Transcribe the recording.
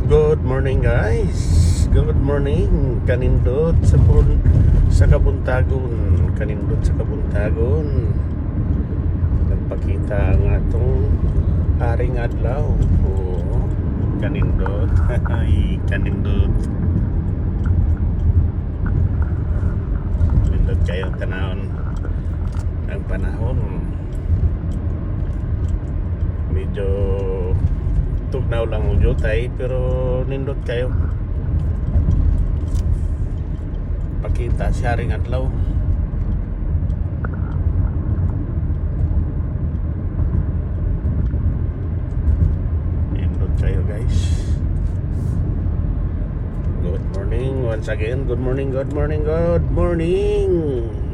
Good morning guys. Good morning. Kanindot sa Kabuntagon. Kanindot sa Kabuntagon. Nagpakita ang atong haring adlaw. Oo. Kanindot. Ay, kanindot. Kanindot kayo tanawon ang panahon. Medyo tugnaw lang ang jutay pero nindot kayo. Pakita siya ring adlaw. Nindot kayo guys. Good morning once again. Good morning, good morning, good morning.